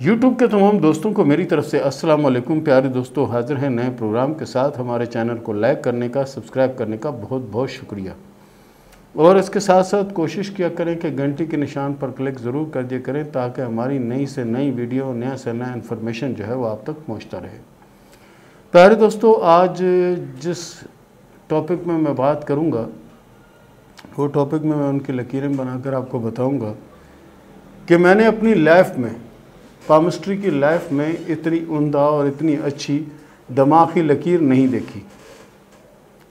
YouTube के तमाम दोस्तों को मेरी तरफ से अस्सलाम वालेकुम। प्यारे दोस्तों, हाजिर हैं नए प्रोग्राम के साथ। हमारे चैनल को लाइक करने का, सब्सक्राइब करने का बहुत बहुत शुक्रिया। और इसके साथ साथ कोशिश किया करें कि घंटी के निशान पर क्लिक ज़रूर कर दिया करें, ताकि हमारी नई से नई वीडियो, नया से नया इन्फॉर्मेशन जो है वो आप तक पहुँचता रहे। प्यारे दोस्तों, आज जिस टॉपिक में मैं बात करूँगा वो टॉपिक में मैं उनकी लकीरें बनाकर आपको बताऊँगा कि मैंने अपनी लाइफ में, पामिस्ट्री की लाइफ में इतनी उम्दा और इतनी अच्छी दिमागी लकीर नहीं देखी।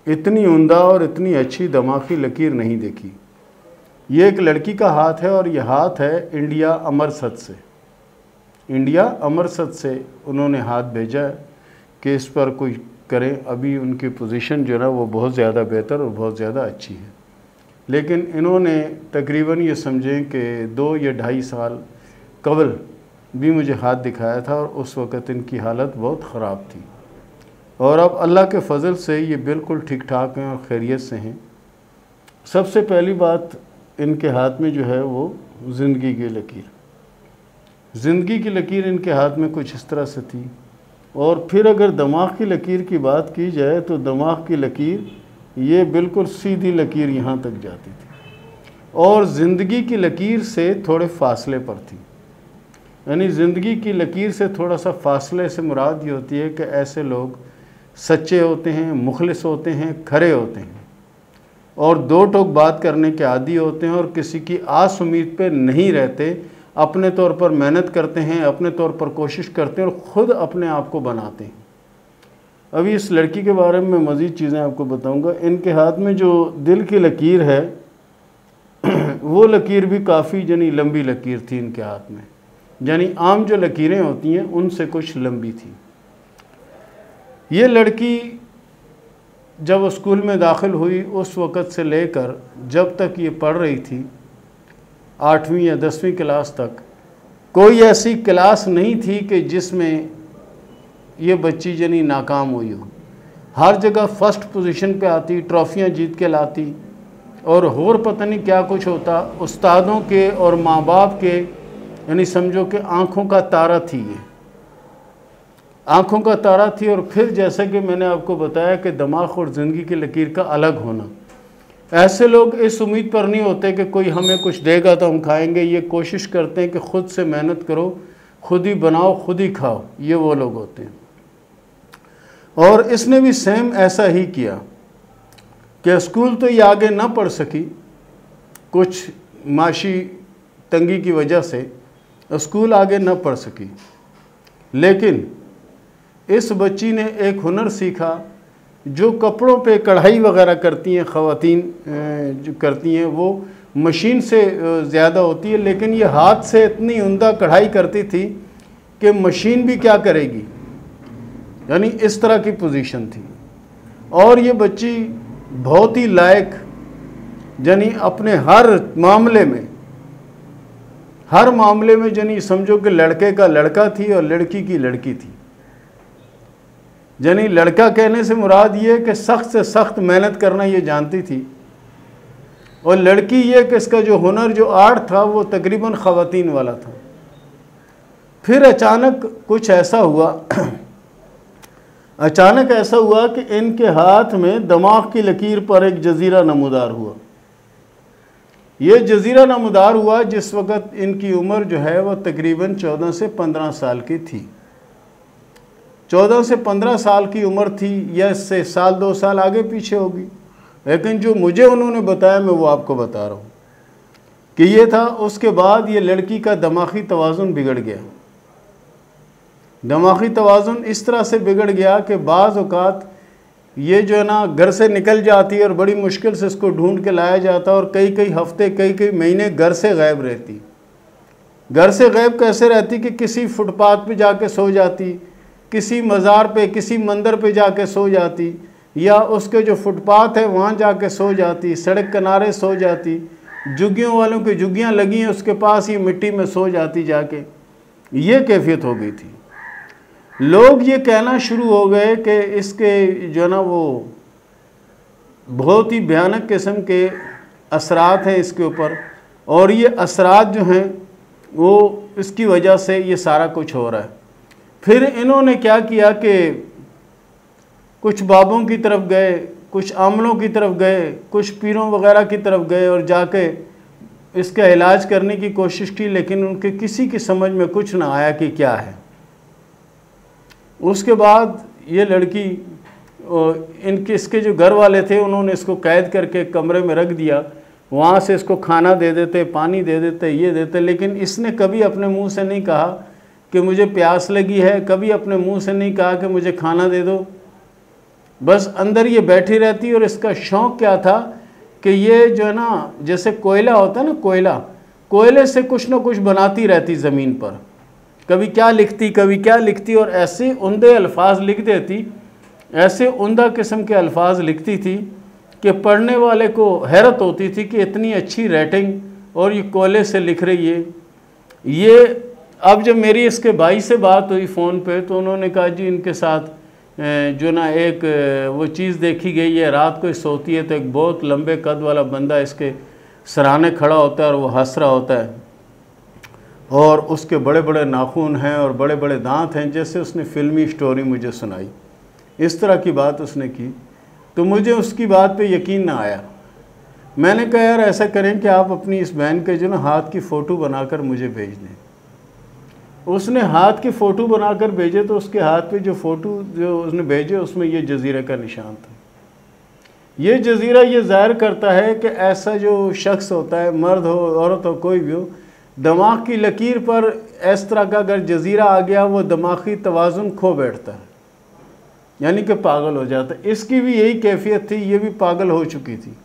इतनी उम्दा और इतनी अच्छी दिमागी लकीर नहीं देखी। ये एक लड़की का हाथ है और ये हाथ है इंडिया अमरसत से। इंडिया अमरसत से उन्होंने हाथ भेजा है कि इस पर कोई करें। अभी उनकी पोजीशन जो है ना वो बहुत ज़्यादा बेहतर और बहुत ज़्यादा अच्छी है, लेकिन इन्होंने तकरीबन ये समझें कि 2 या 2.5 साल कबल भी मुझे हाथ दिखाया था और उस वक़्त इनकी हालत बहुत ख़राब थी। और अब अल्लाह के फ़ज़ल से ये बिल्कुल ठीक ठाक हैं और खैरियत से हैं। सबसे पहली बात, इनके हाथ में जो है वो ज़िंदगी की लकीर, ज़िंदगी की लकीर इनके हाथ में कुछ इस तरह से थी। और फिर अगर दिमाग की लकीर की बात की जाए तो दिमाग की लकीर ये बिल्कुल सीधी लकीर यहाँ तक जाती थी और ज़िंदगी की लकीर से थोड़े फासले पर थी। यानी ज़िंदगी की लकीर से थोड़ा सा फासले से मुराद ये होती है कि ऐसे लोग सच्चे होते हैं, मुखलिस होते हैं, खरे होते हैं और दो टोक बात करने के आदी होते हैं और किसी की आस उम्मीद पे नहीं रहते। अपने तौर पर मेहनत करते हैं, अपने तौर पर कोशिश करते हैं और ख़ुद अपने आप को बनाते हैं। अभी इस लड़की के बारे में मज़ीद चीज़ें आपको बताऊंगा। इनके हाथ में जो दिल की लकीर है वो लकीर भी काफ़ी यानी लंबी लकीर थी इनके हाथ में। यानी आम जो लकीरें होती हैं उनसे कुछ लंबी थी। ये लड़की जब स्कूल में दाखिल हुई उस वक़्त से लेकर जब तक ये पढ़ रही थी 8वीं या 10वीं क्लास तक, कोई ऐसी क्लास नहीं थी कि जिसमें ये बच्ची यानी नाकाम हुई हो। हर जगह फ़र्स्ट पोजीशन पे आती, ट्रॉफ़ियाँ जीत के लाती और पता नहीं क्या कुछ होता। उस्तादों के और माँ बाप के यानी समझो कि आँखों का तारा थी, ये आँखों का तारा थी। और फिर जैसा कि मैंने आपको बताया कि दिमाग और ज़िंदगी की लकीर का अलग होना। ऐसे लोग इस उम्मीद पर नहीं होते कि कोई हमें कुछ देगा तो हम खाएंगे। ये कोशिश करते हैं कि ख़ुद से मेहनत करो, खुद ही बनाओ, खुद ही खाओ। ये वो लोग होते हैं। और इसने भी सेम ऐसा ही किया कि स्कूल तो ये आगे ना पढ़ सकी, कुछ माशी तंगी की वजह से स्कूल आगे ना पढ़ सकी, लेकिन इस बच्ची ने एक हुनर सीखा। जो कपड़ों पे कढ़ाई वगैरह करती हैं ख़वातीन जो करती हैं वो मशीन से ज़्यादा होती है, लेकिन ये हाथ से इतनी उम्दा कढ़ाई करती थी कि मशीन भी क्या करेगी। यानी इस तरह की पोजीशन थी। और ये बच्ची बहुत ही लायक, यानी अपने हर मामले में यानी समझो कि लड़के का लड़का थी और लड़की की लड़की थी। यानी लड़का कहने से मुराद ये कि सख्त से सख्त मेहनत करना ये जानती थी और लड़की ये कि इसका जो हुनर, जो आर्ट था वो तकरीबन ख़वातीन वाला था। फिर अचानक कुछ ऐसा हुआ कि इनके हाथ में दिमाग की लकीर पर एक जजीरा नमूदार हुआ। ये जजीरा नमूदार हुआ जिस वक़्त इनकी उम्र जो है वह तकरीबन 14 से 15 साल की थी। 14 से 15 साल की उम्र थी, या इससे साल 2 साल आगे पीछे होगी, लेकिन जो मुझे उन्होंने बताया मैं वो आपको बता रहा हूँ कि ये था। उसके बाद ये लड़की का दिमागी तवाज़ुन बिगड़ गया। दिमागी तवाज़ुन इस तरह से बिगड़ गया कि बाज़ औक़ात ये जो है ना घर से निकल जाती और बड़ी मुश्किल से इसको ढूंढ के लाया जाता और कई हफ्ते, कई महीने घर से गायब रहती। घर से गायब कैसे रहती कि किसी फुटपाथ पे जाके सो जाती, किसी मज़ार पे, किसी मंदिर पे जाके सो जाती, या उसके जो फुटपाथ है वहाँ जाके सो जाती, सड़क किनारे सो जाती, झुग्गियों वालों की झुग्गियाँ लगी हैं उसके पास ही मिट्टी में सो जाती जाके। ये कैफियत हो गई थी। लोग ये कहना शुरू हो गए कि इसके जो है ना वो बहुत ही भयानक किस्म के असरात हैं इसके ऊपर, और ये असरात जो हैं वो इसकी वजह से ये सारा कुछ हो रहा है। फिर इन्होंने क्या किया कि कुछ बाबों की तरफ गए, कुछ आमलों की तरफ गए, कुछ पीरों वगैरह की तरफ गए और जाके इसका इलाज करने की कोशिश की, लेकिन उनके किसी की समझ में कुछ ना आया कि क्या है। उसके बाद ये लड़की इसके जो घर वाले थे उन्होंने इसको कैद करके कमरे में रख दिया। वहाँ से इसको खाना दे देते, पानी दे देते, ये देते, लेकिन इसने कभी अपने मुंह से नहीं कहा कि मुझे प्यास लगी है, कभी अपने मुंह से नहीं कहा कि मुझे खाना दे दो। बस अंदर ये बैठी रहती। और इसका शौक़ क्या था कि ये जो है ना, जैसे कोयला होता है ना, कोयले से कुछ ना कुछ बनाती रहती ज़मीन पर, कभी क्या लिखती, कभी क्या लिखती, और ऐसे उम्दे अल्फाज लिख देती, ऐसे उम्दा किस्म के अल्फाज लिखती थी कि पढ़ने वाले को हैरत होती थी कि इतनी अच्छी राइटिंग और ये कोयले से लिख रही है। ये अब जब मेरी इसके भाई से बात हुई फ़ोन पे, तो उन्होंने कहा जी इनके साथ जो ना एक वो चीज़ देखी गई है, रात को सोती है तो एक बहुत लंबे कद वाला बंदा इसके सराहने खड़ा होता है और वो हंस रहा होता है, और उसके बड़े बड़े नाखून हैं और बड़े बड़े दांत हैं। जैसे उसने फ़िल्मी स्टोरी मुझे सुनाई, इस तरह की बात उसने की, तो मुझे उसकी बात पे यकीन ना आया। मैंने कहा यार ऐसा करें कि आप अपनी इस बहन के जो ना हाथ की फ़ोटो बनाकर मुझे भेज दें। उसने हाथ की फ़ोटो बनाकर भेजे, तो उसके हाथ पे जो फ़ोटो जो उसने भेजे उसमें ये जज़ीरे का निशान था। ये जज़ीरा ये ज़ाहिर करता है कि ऐसा जो शख्स होता है, मर्द हो औरत हो कोई भी हो, दिमाग की लकीर पर इस तरह का अगर जज़ीरा आ गया, वो दिमागी तवाज़ुन खो बैठता है, यानी कि पागल हो जाता है। इसकी भी यही कैफियत थी, ये भी पागल हो चुकी थी।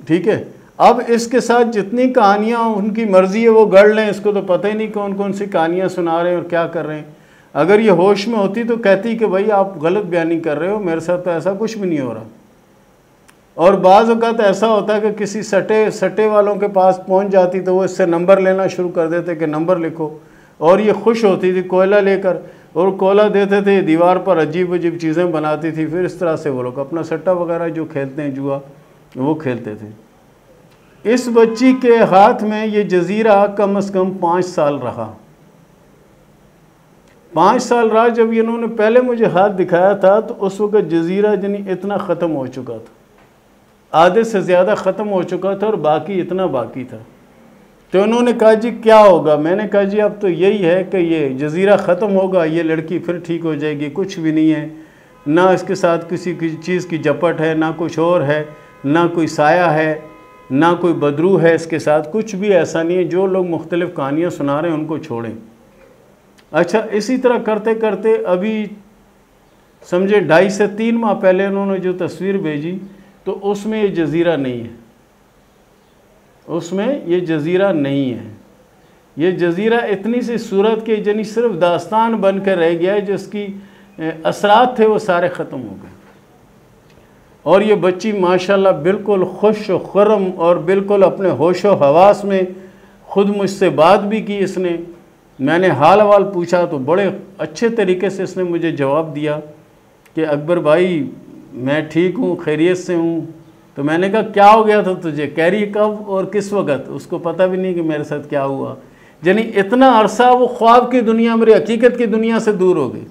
ठीक है, अब इसके साथ जितनी कहानियाँ उनकी मर्ज़ी है वो गढ़ लें, इसको तो पता ही नहीं कौन कौन सी कहानियाँ सुना रहे हैं और क्या कर रहे हैं। अगर ये होश में होती तो कहती कि भाई आप गलत बयानी कर रहे हो, मेरे साथ तो ऐसा कुछ भी नहीं हो रहा। और बाज़ औक़ात ऐसा होता है कि किसी सट्टे वालों के पास पहुंच जाती तो वो इससे नंबर लेना शुरू कर देते कि नंबर लिखो, और ये खुश होती थी कोयला लेकर, और कोयला देते थे, दीवार पर अजीब अजीब चीज़ें बनाती थी। फिर इस तरह से वो लोग अपना सट्टा वगैरह जो खेलते हैं जुआ, वो खेलते थे। इस बच्ची के हाथ में ये जज़ीरा कम से कम 5 साल रहा। 5 साल रहा। जब इन्होंने पहले मुझे हाथ दिखाया था तो उस वक़्त जज़ीरा यानी इतना ख़त्म हो चुका था, आधे से ज़्यादा ख़त्म हो चुका था और बाकी इतना बाकी था। तो उन्होंने कहा जी क्या होगा? मैंने कहा जी अब तो यही है कि ये जज़ीरा ख़त्म होगा, ये लड़की फिर ठीक हो जाएगी, कुछ भी नहीं है, ना इसके साथ किसी की चीज़ की झपट है, ना कुछ और है, ना कोई साया है, ना कोई बदरू है इसके साथ, कुछ भी ऐसा नहीं है। जो लोग मुख्तलिफ़ कहानियाँ सुना रहे हैं उनको छोड़ें। अच्छा, इसी तरह करते करते अभी समझे 2.5 से 3 माह पहले उन्होंने जो तस्वीर भेजी तो उसमें ये जज़ीरा नहीं है, उसमें ये जज़ीरा नहीं है। ये जज़ीरा इतनी सी सूरत के यानी सिर्फ दास्तान बन कर रह गया है, जिसकी असरात थे वो सारे ख़त्म हो गए। और ये बच्ची माशाल्लाह बिल्कुल खुश व खुर्रम और बिल्कुल अपने होश व हवास में, ख़ुद मुझसे बात भी की इसने। मैंने हाल वाल पूछा तो बड़े अच्छे तरीके से इसने मुझे जवाब दिया कि अकबर भाई मैं ठीक हूँ, खैरियत से हूँ। तो मैंने कहा क्या हो गया था तुझे? कह रही कब और किस वक़्त? उसको पता भी नहीं कि मेरे साथ क्या हुआ। यानी इतना अरसा वो ख्वाब की दुनिया, मेरी हकीकत की दुनिया से दूर हो गई।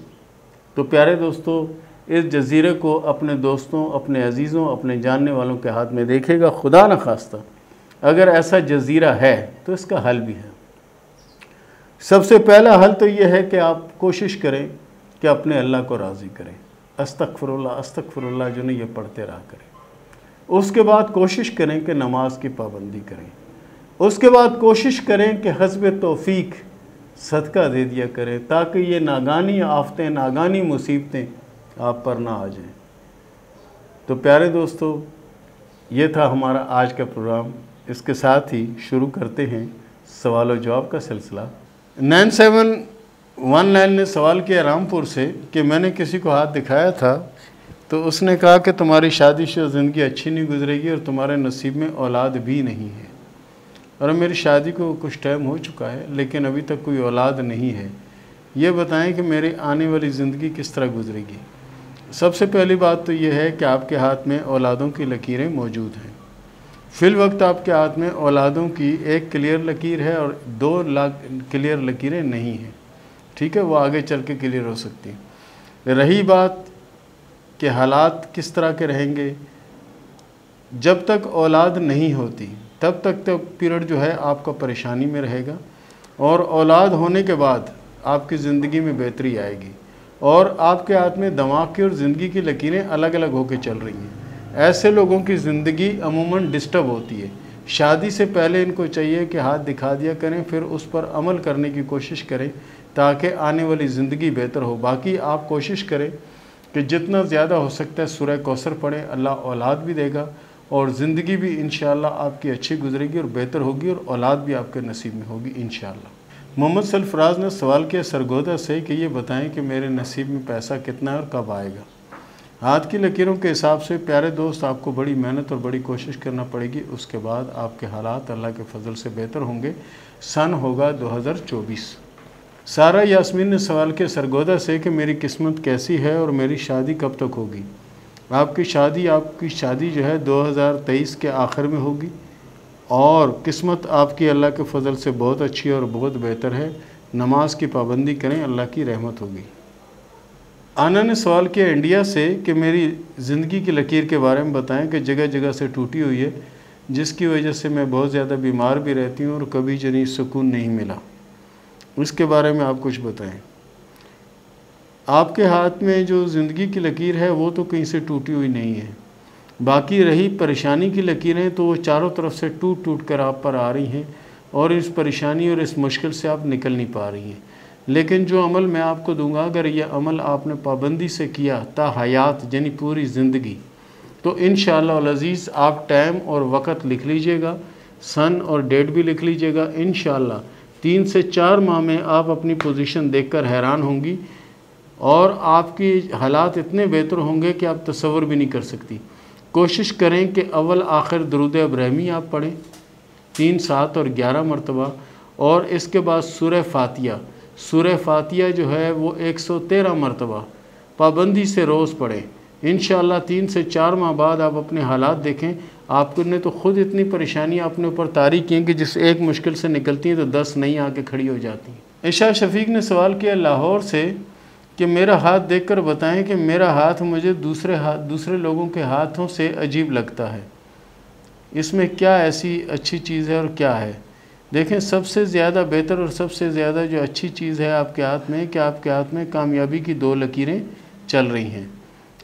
तो प्यारे दोस्तों, इस जज़ीरे को अपने दोस्तों, अपने अजीज़ों, अपने जानने वालों के हाथ में देखेगा। खुदा न खास्ता अगर ऐसा जज़ीरा है तो इसका हल भी है। सबसे पहला हल तो ये है कि आप कोशिश करें कि अपने अल्लाह को राज़ी करें, अस्तग़फ़िरुल्लाह अस्तग़फ़िरुल्लाह जो नहीं ये पढ़ते रहा करें। उसके बाद कोशिश करें कि नमाज की पाबंदी करें। उसके बाद कोशिश करें कि हस्ब तौफ़ीक सदका दे दिया करें, ताकि ये नागानी आफतें, नागानी मुसीबतें आप पर ना आ जाएं। तो प्यारे दोस्तों, ये था हमारा आज का प्रोग्राम। इसके साथ ही शुरू करते हैं सवाल और जवाब का सिलसिला। 9719 ने सवाल किया रामपुर से कि मैंने किसी को हाथ दिखाया था तो उसने कहा कि तुम्हारी शादीशुदा ज़िंदगी अच्छी नहीं गुजरेगी और तुम्हारे नसीब में औलाद भी नहीं है। और मेरी शादी को कुछ टाइम हो चुका है लेकिन अभी तक कोई औलाद नहीं है। ये बताएं कि मेरी आने वाली ज़िंदगी किस तरह गुजरेगी। सबसे पहली बात तो ये है कि आपके हाथ में औलादों की लकीरें मौजूद हैं। फिल वक्त आपके हाथ में औलादों की एक क्लियर लकीर है और 2 क्लियर लकीरें नहीं हैं, ठीक है, वो आगे चल के क्लियर हो सकती हैं। रही बात कि हालात किस तरह के रहेंगे, जब तक औलाद नहीं होती तब तक तो पीरियड जो है आपका परेशानी में रहेगा, और औलाद होने के बाद आपकी ज़िंदगी में बेहतरी आएगी, और आपके हाथ में दिमाग की और ज़िंदगी की लकीरें अलग अलग होकर चल रही हैं। ऐसे लोगों की ज़िंदगी अमूमन डिस्टर्ब होती है। शादी से पहले इनको चाहिए कि हाथ दिखा दिया करें, फिर उस पर अमल करने की कोशिश करें ताकि आने वाली ज़िंदगी बेहतर हो। बाकी आप कोशिश करें कि जितना ज़्यादा हो सकता है सूरह कौसर पढ़ें, अल्लाह औलाद भी देगा और ज़िंदगी भी इंशाअल्लाह आपकी अच्छी गुजरेगी और बेहतर होगी, और औलाद भी आपके नसीब में होगी इंशाअल्लाह। मोहम्मद सरफराज ने सवाल किया सरगोदा से कि ये बताएं कि मेरे नसीब में पैसा कितना है और कब आएगा। हाथ की लकीरों के हिसाब से प्यारे दोस्त आपको बड़ी मेहनत और बड़ी कोशिश करना पड़ेगी, उसके बाद आपके हालात अल्लाह के फजल से बेहतर होंगे। सन होगा 2024। सारा यास्मीन ने सवाल किया सरगोदा से कि मेरी किस्मत कैसी है और मेरी शादी कब तक होगी। आपकी शादी जो है 2023 के आखिर में होगी, और किस्मत आपकी अल्लाह के फजल से बहुत अच्छी और बहुत बेहतर है। नमाज की पाबंदी करें, अल्लाह की रहमत होगी। आना ने सवाल किया इंडिया से कि मेरी ज़िंदगी की लकीर के बारे में बताएं कि जगह जगह से टूटी हुई है, जिसकी वजह से मैं बहुत ज़्यादा बीमार भी रहती हूँ और कभी जनी सुकून नहीं मिला। इसके बारे में आप कुछ बताएं। आपके हाथ में जो ज़िंदगी की लकीर है वो तो कहीं से टूटी हुई नहीं है, बाकी रही परेशानी की लकीरें तो वो चारों तरफ से टूट टूट कर आप पर आ रही हैं, और इस परेशानी और इस मुश्किल से आप निकल नहीं पा रही हैं। लेकिन जो अमल मैं आपको दूंगा, अगर यह अमल आपने पाबंदी से किया ता हयात यानी पूरी ज़िंदगी, तो इंशाअल्लाह अल अज़ीज़ आप टाइम और वक़्त लिख लीजिएगा, सन और डेट भी लिख लीजिएगा। इंशाअल्लाह 3 से 4 माह में आप अपनी पोजीशन देखकर हैरान होंगी, और आपकी हालात इतने बेहतर होंगे कि आप तसव्वुर भी नहीं कर सकती। कोशिश करें कि अव्वल आखिर दुरूद इब्राहिमी आप पढ़ें 3, 7 और 11 मरतबा, और इसके बाद सूरह फातिहा जो है वो 113 मरतबा पाबंदी से रोज़ पढ़ें। इंशाअल्लाह 3 से 4 माह बाद आप अपने हालात देखें, आपने तो ख़ुद इतनी परेशानी अपने ऊपर तारी की हैं कि जिस एक मुश्किल से निकलती हैं तो 10 नई आके खड़ी हो जाती हैं। ईशा शफीक ने सवाल किया लाहौर से कि मेरा हाथ देखकर बताएं कि मेरा हाथ मुझे दूसरे लोगों के हाथों से अजीब लगता है, इसमें क्या ऐसी अच्छी चीज़ है और क्या है। देखें, सबसे ज़्यादा बेहतर और सबसे ज़्यादा जो अच्छी चीज़ है आपके हाथ में कि आपके हाथ में कामयाबी की 2 लकीरें चल रही हैं।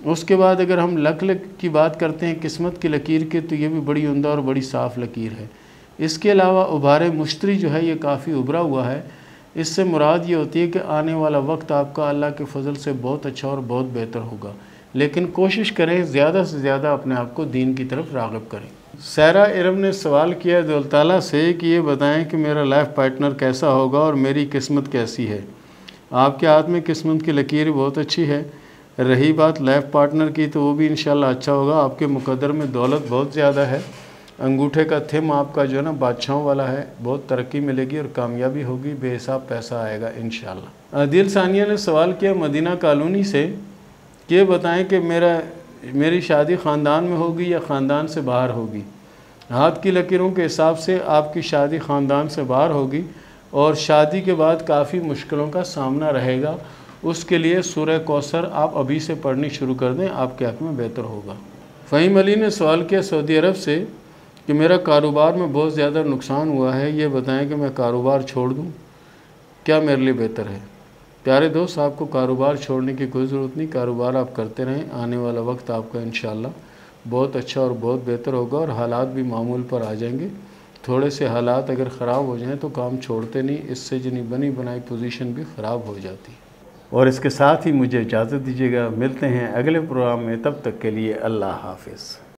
उसके बाद अगर हम लक की बात करते हैं किस्मत की लकीर के, तो ये भी बड़ी उम्दा और बड़ी साफ़ लकीर है। इसके अलावा उभारे मुश्तरी जो है ये काफ़ी उभरा हुआ है। इससे मुराद ये होती है कि आने वाला वक्त आपका अल्लाह के फजल से बहुत अच्छा और बहुत बेहतर होगा, लेकिन कोशिश करें ज़्यादा से ज़्यादा अपने आप को दीन की तरफ राग़िब करें। सारा इरम ने सवाल किया दौलताला से कि ये बताएं कि मेरा लाइफ पार्टनर कैसा होगा और मेरी किस्मत कैसी है। आपके हाथ में किस्मत की लकीर बहुत अच्छी है। रही बात लाइफ पार्टनर की, तो वो भी इंशाल्लाह अच्छा होगा। आपके मुकद्दर में दौलत बहुत ज़्यादा है, अंगूठे का थिम आपका जो है ना बादशाहों वाला है, बहुत तरक्की मिलेगी और कामयाबी होगी, बेहिसाब पैसा आएगा इंशाल्लाह। आदिल सानिया ने सवाल किया मदीना कॉलोनी से कि ये बताएं कि मेरी शादी ख़ानदान में होगी या ख़ानदान से बाहर होगी। हाथ की लकीरों के हिसाब से आपकी शादी ख़ानदान से बाहर होगी, और शादी के बाद काफ़ी मुश्किलों का सामना रहेगा। उसके लिए सूरह कौसर आप अभी से पढ़नी शुरू कर दें, आपके हक़ में बेहतर होगा। फ़हीम अली ने सवाल किया सऊदी अरब से कि मेरा कारोबार में बहुत ज़्यादा नुकसान हुआ है, ये बताएं कि मैं कारोबार छोड़ दूँ, क्या मेरे लिए बेहतर है। प्यारे दोस्त, आपको कारोबार छोड़ने की कोई ज़रूरत नहीं, कारोबार आप करते रहें। आने वाला वक्त आपका इंशाअल्लाह बहुत अच्छा और बहुत बेहतर होगा, और हालात भी मामूल पर आ जाएंगे। थोड़े से हालात अगर ख़राब हो जाएं तो काम छोड़ते नहीं, इससे जिनी बनी बनाई पोजीशन भी ख़राब हो जाती है। और इसके साथ ही मुझे इजाज़त दीजिएगा, मिलते हैं अगले प्रोग्राम में, तब तक के लिए अल्लाह हाफ़िज़।